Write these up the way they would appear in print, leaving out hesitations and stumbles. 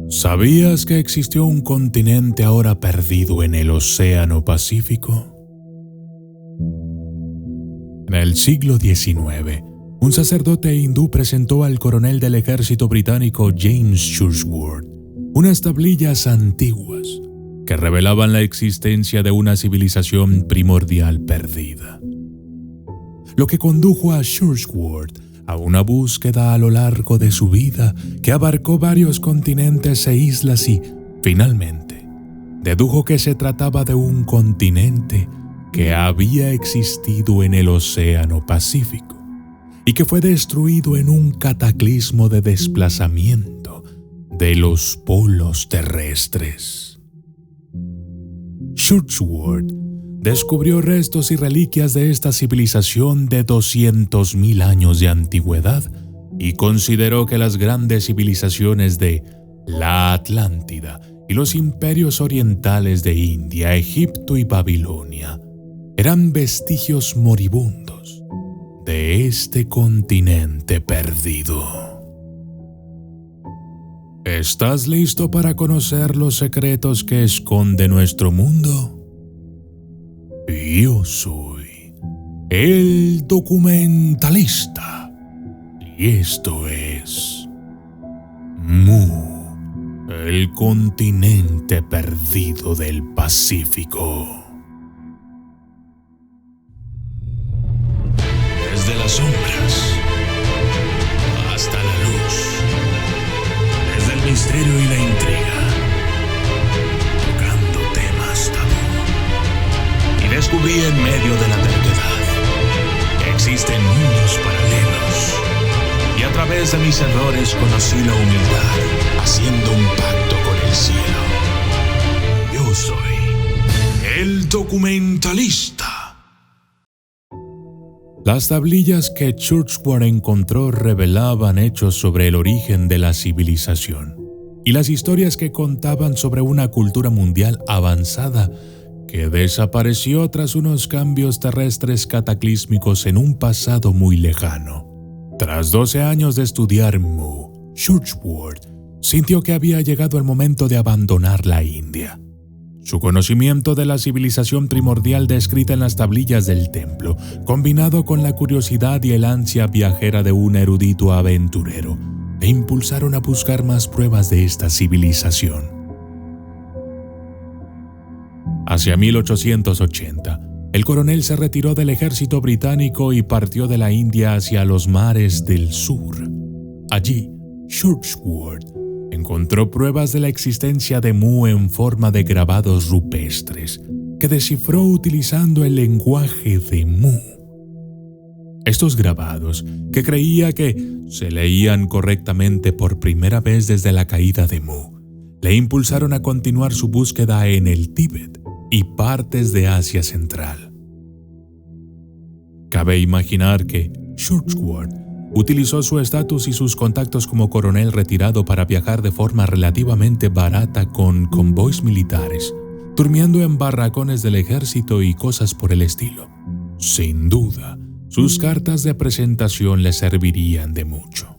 ¿Sabías que existió un continente ahora perdido en el Océano Pacífico? En el siglo XIX, un sacerdote hindú presentó al coronel del ejército británico James Churchward unas tablillas antiguas que revelaban la existencia de una civilización primordial perdida. Lo que condujo a Churchward a una búsqueda a lo largo de su vida que abarcó varios continentes e islas y, finalmente, dedujo que se trataba de un continente que había existido en el Océano Pacífico y que fue destruido en un cataclismo de desplazamiento de los polos terrestres. Churchward descubrió restos y reliquias de esta civilización de 200.000 años de antigüedad y consideró que las grandes civilizaciones de la Atlántida y los imperios orientales de India, Egipto y Babilonia eran vestigios moribundos de este continente perdido. ¿Estás listo para conocer los secretos que esconde nuestro mundo? Yo soy el documentalista y esto es Mu, el continente perdido del Pacífico. Desde las sombras hasta la luz, desde el misterio y la intriga, tocando temas tabú. Y descubrí en medio de la terquedad que existen mundos paralelos. Y a través de mis errores conocí la humildad, haciendo un pacto con el cielo. Yo soy el documentalista. Las tablillas que Churchward encontró revelaban hechos sobre el origen de la civilización y las historias que contaban sobre una cultura mundial avanzada que desapareció tras unos cambios terrestres cataclísmicos en un pasado muy lejano. Tras 12 años de estudiar Mu, Churchward sintió que había llegado el momento de abandonar la India. Su conocimiento de la civilización primordial descrita en las tablillas del templo, combinado con la curiosidad y el ansia viajera de un erudito aventurero, le impulsaron a buscar más pruebas de esta civilización. Hacia 1880, el coronel se retiró del ejército británico y partió de la India hacia los mares del sur. Allí, Churchward encontró pruebas de la existencia de Mu en forma de grabados rupestres, que descifró utilizando el lenguaje de Mu. Estos grabados, que creía que se leían correctamente por primera vez desde la caída de Mu, le impulsaron a continuar su búsqueda en el Tíbet y partes de Asia Central. Cabe imaginar que Churchward utilizó su estatus y sus contactos como coronel retirado para viajar de forma relativamente barata con convoys militares, durmiendo en barracones del ejército y cosas por el estilo. Sin duda, sus cartas de presentación le servirían de mucho.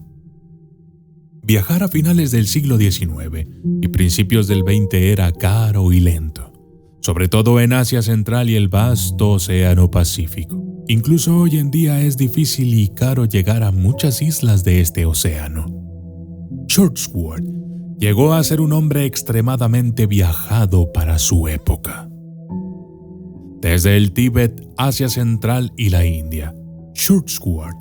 Viajar a finales del siglo XIX y principios del XX era caro y lento, sobre todo en Asia Central y el vasto Océano Pacífico. Incluso hoy en día es difícil y caro llegar a muchas islas de este océano. Churchward llegó a ser un hombre extremadamente viajado para su época. Desde el Tíbet, Asia Central y la India, Churchward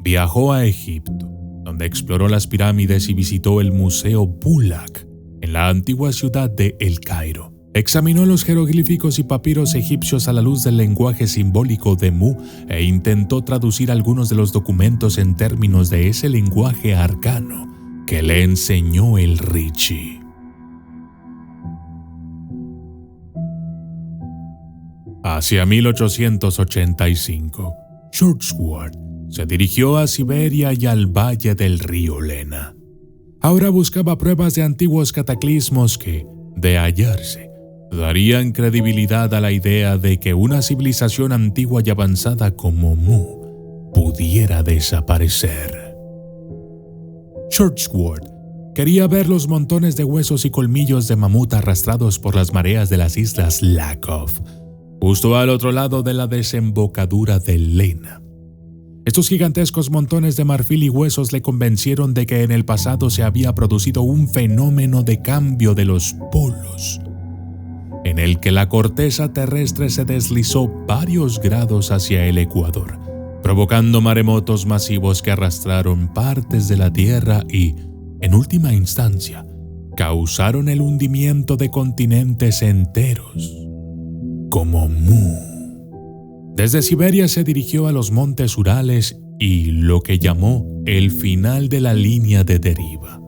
viajó a Egipto, donde exploró las pirámides y visitó el Museo Bulaq en la antigua ciudad de El Cairo. Examinó los jeroglíficos y papiros egipcios a la luz del lenguaje simbólico de Mu e intentó traducir algunos de los documentos en términos de ese lenguaje arcano que le enseñó el Rishi. Hacia 1885, Churchward se dirigió a Siberia y al valle del río Lena. Ahora buscaba pruebas de antiguos cataclismos que, de hallarse, darían credibilidad a la idea de que una civilización antigua y avanzada como Mu pudiera desaparecer. Churchward Quería ver los montones de huesos y colmillos de mamut arrastrados por las mareas de las islas Lakoff, justo al otro lado de la desembocadura del Lena. Estos gigantescos montones de marfil y huesos le convencieron de que en el pasado se había producido un fenómeno de cambio de los polos, en el que la corteza terrestre se deslizó varios grados hacia el ecuador, provocando maremotos masivos que arrastraron partes de la Tierra y, en última instancia, causaron el hundimiento de continentes enteros, como Mu. Desde Siberia se dirigió a los montes Urales y lo que llamó el final de la línea de deriva.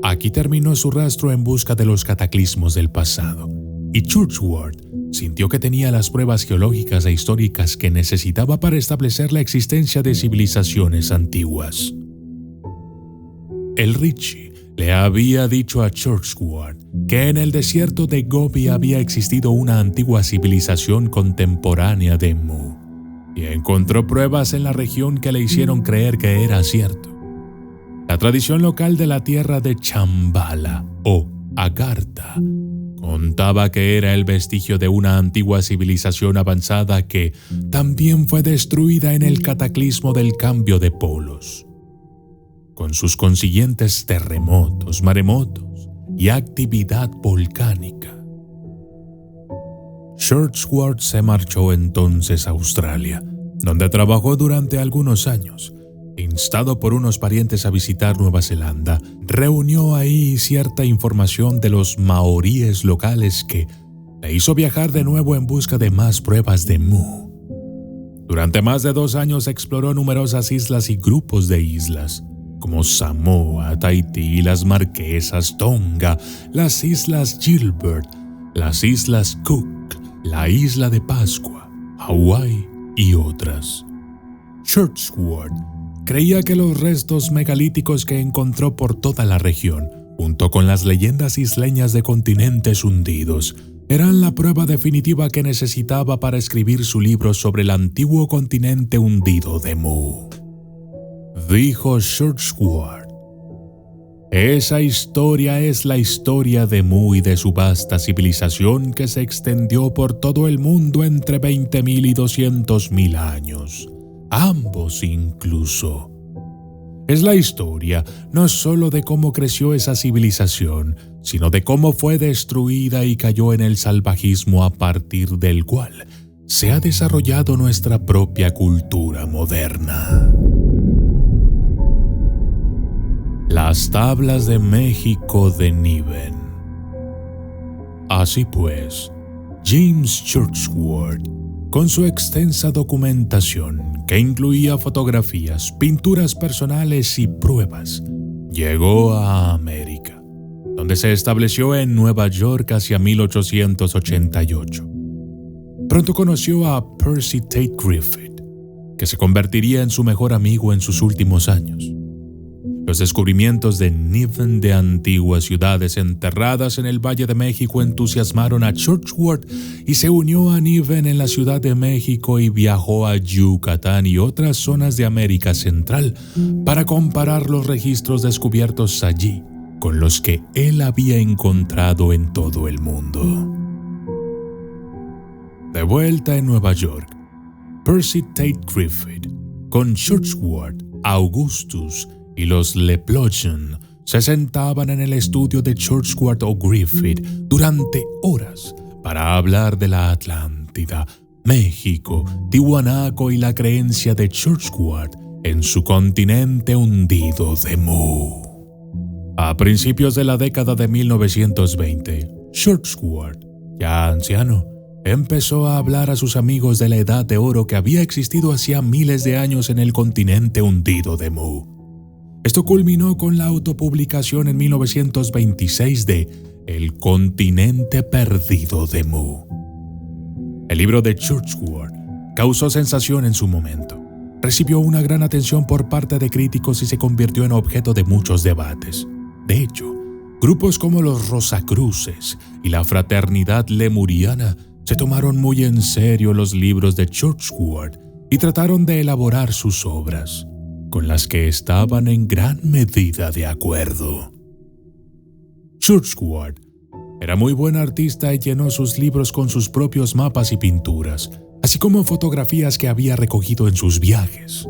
Aquí terminó su rastro en busca de los cataclismos del pasado, y Churchward sintió que tenía las pruebas geológicas e históricas que necesitaba para establecer la existencia de civilizaciones antiguas. El Ritchie le había dicho a Churchward que en el desierto de Gobi había existido una antigua civilización contemporánea de Mu, y encontró pruebas en la región que le hicieron creer que era cierto. La tradición local de la tierra de Chambala, o Agartha, contaba que era el vestigio de una antigua civilización avanzada que también fue destruida en el cataclismo del cambio de polos, con sus consiguientes terremotos, maremotos y actividad volcánica. Churchward se marchó entonces a Australia, donde trabajó durante algunos años. Instado por unos parientes a visitar Nueva Zelanda, reunió ahí cierta información de los maoríes locales que le hizo viajar de nuevo en busca de más pruebas de Mu. Durante más de 2 años exploró numerosas islas y grupos de islas, como Samoa, Tahití, las Marquesas, Tonga, las Islas Gilbert, las Islas Cook, la Isla de Pascua, Hawái y otras. Churchward creía que los restos megalíticos que encontró por toda la región, junto con las leyendas isleñas de continentes hundidos, eran la prueba definitiva que necesitaba para escribir su libro sobre el antiguo continente hundido de Mu. Dijo Churchward: esa historia es la historia de Mu y de su vasta civilización que se extendió por todo el mundo entre 20.000 y 200.000 años, ambos incluso. Es la historia no solo de cómo creció esa civilización, sino de cómo fue destruida y cayó en el salvajismo a partir del cual se ha desarrollado nuestra propia cultura moderna. Las tablas de México de Niven. Así pues, James Churchward, con su extensa documentación que incluía fotografías, pinturas personales y pruebas, llegó a América, donde se estableció en Nueva York hacia 1888. Pronto conoció a Percy Tate Griffith, que se convertiría en su mejor amigo en sus últimos años. Los descubrimientos de Niven de antiguas ciudades enterradas en el Valle de México entusiasmaron a Churchward y se unió a Niven en la Ciudad de México y viajó a Yucatán y otras zonas de América Central para comparar los registros descubiertos allí con los que él había encontrado en todo el mundo. De vuelta en Nueva York, Percy Tate Griffith, con Churchward, Augustus y los Leplosion, se sentaban en el estudio de Churchward o Griffith durante horas para hablar de la Atlántida, México, Tiwanaku y la creencia de Churchward en su continente hundido de Mu. A principios de la década de 1920, Churchward, ya anciano, empezó a hablar a sus amigos de la edad de oro que había existido hacía miles de años en el continente hundido de Mu. Esto culminó con la autopublicación en 1926 de El continente perdido de Mu. El libro de Churchward causó sensación en su momento. Recibió una gran atención por parte de críticos y se convirtió en objeto de muchos debates. De hecho, grupos como los Rosacruces y la Fraternidad Lemuriana se tomaron muy en serio los libros de Churchward y trataron de elaborar sus obras, con las que estaban en gran medida de acuerdo. Churchward era muy buen artista y llenó sus libros con sus propios mapas y pinturas, así como fotografías que había recogido en sus viajes.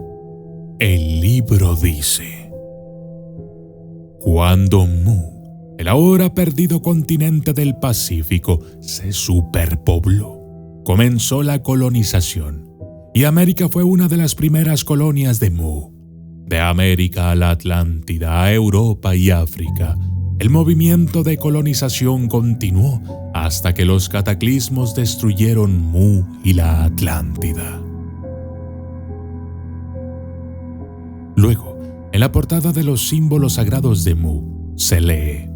El libro dice: cuando Mu, el ahora perdido continente del Pacífico, se superpobló, comenzó la colonización, y América fue una de las primeras colonias de Mu. De América a la Atlántida, a Europa y África, el movimiento de colonización continuó hasta que los cataclismos destruyeron Mu y la Atlántida. Luego, en la portada de los símbolos sagrados de Mu, se lee: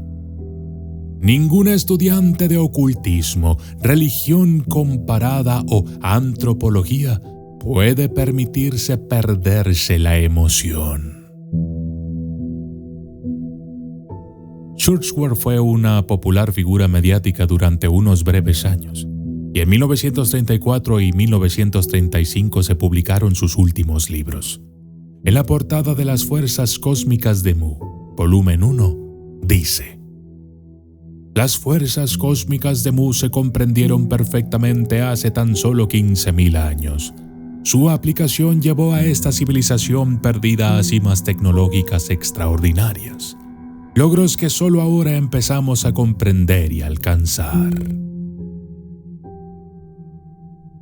ningún estudiante de ocultismo, religión comparada o antropología puede permitirse perderse la emoción. Churchward fue una popular figura mediática durante unos breves años, y en 1934 y 1935 se publicaron sus últimos libros. En la portada de Las Fuerzas Cósmicas de Mu, volumen 1, dice: las fuerzas cósmicas de Mu se comprendieron perfectamente hace tan solo 15.000 años. Su aplicación llevó a esta civilización perdida a cimas tecnológicas extraordinarias, logros que solo ahora empezamos a comprender y alcanzar.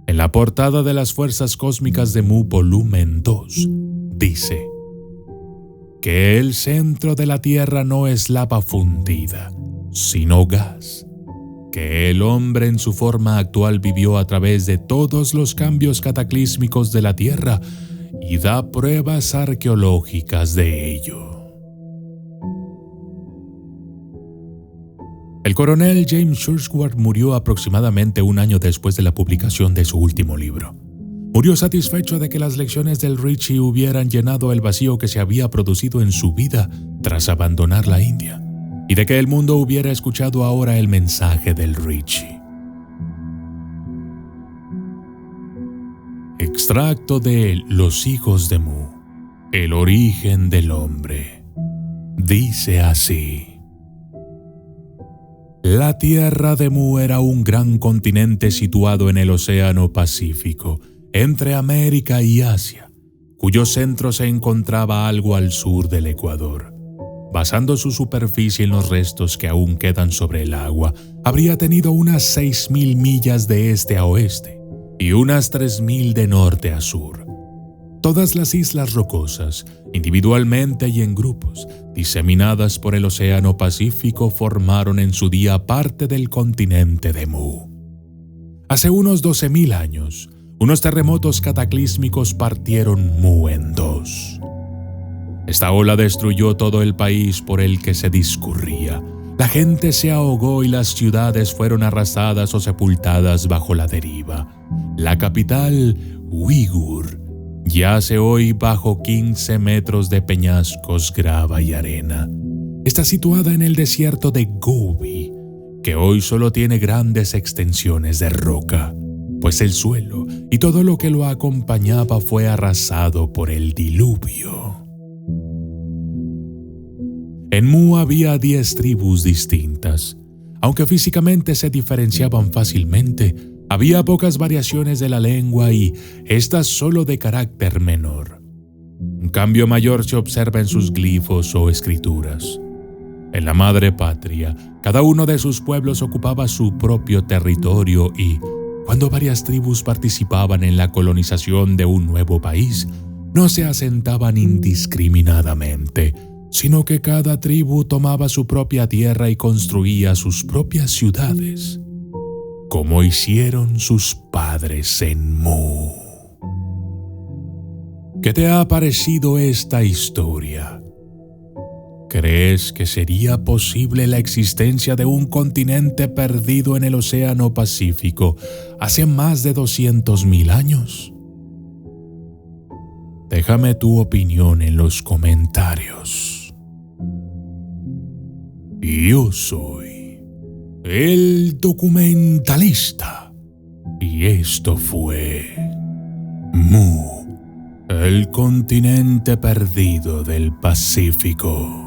En la portada de Las Fuerzas Cósmicas de Mu, volumen 2, dice que el centro de la Tierra no es lava fundida, sino gas, que el hombre en su forma actual vivió a través de todos los cambios cataclísmicos de la Tierra y da pruebas arqueológicas de ello. El coronel James Churchward murió aproximadamente un año después de la publicación de su último libro. Murió satisfecho de que las lecciones del Ritchie hubieran llenado el vacío que se había producido en su vida tras abandonar la India, y de que el mundo hubiera escuchado ahora el mensaje del Ritchie. Extracto de Los hijos de Mu, el origen del hombre. Dice así: la Tierra de Mu era un gran continente situado en el Océano Pacífico, entre América y Asia, cuyo centro se encontraba algo al sur del Ecuador. Basando su superficie en los restos que aún quedan sobre el agua, habría tenido unas 6.000 millas de este a oeste y unas 3.000 de norte a sur. Todas las islas rocosas, individualmente y en grupos, diseminadas por el Océano Pacífico, formaron en su día parte del continente de Mu. Hace unos 12.000 años, unos terremotos cataclísmicos partieron Mu en dos. Esta ola destruyó todo el país por el que se discurría. La gente se ahogó y las ciudades fueron arrasadas o sepultadas bajo la deriva. La capital, Uigur, yace hoy bajo 15 metros de peñascos, grava y arena. Está situada en el desierto de Gobi, que hoy solo tiene grandes extensiones de roca, pues el suelo y todo lo que lo acompañaba fue arrasado por el diluvio. En Mu había 10 tribus distintas. Aunque físicamente se diferenciaban fácilmente, había pocas variaciones de la lengua y estas solo de carácter menor. Un cambio mayor se observa en sus glifos o escrituras. En la madre patria, cada uno de sus pueblos ocupaba su propio territorio y, cuando varias tribus participaban en la colonización de un nuevo país, no se asentaban indiscriminadamente, sino que cada tribu tomaba su propia tierra y construía sus propias ciudades, como hicieron sus padres en Mu. ¿Qué te ha parecido esta historia? ¿Crees que sería posible la existencia de un continente perdido en el Océano Pacífico hace más de 200.000 años? Déjame tu opinión en los comentarios. Yo soy el documentalista y esto fue Mu, el continente perdido del Pacífico.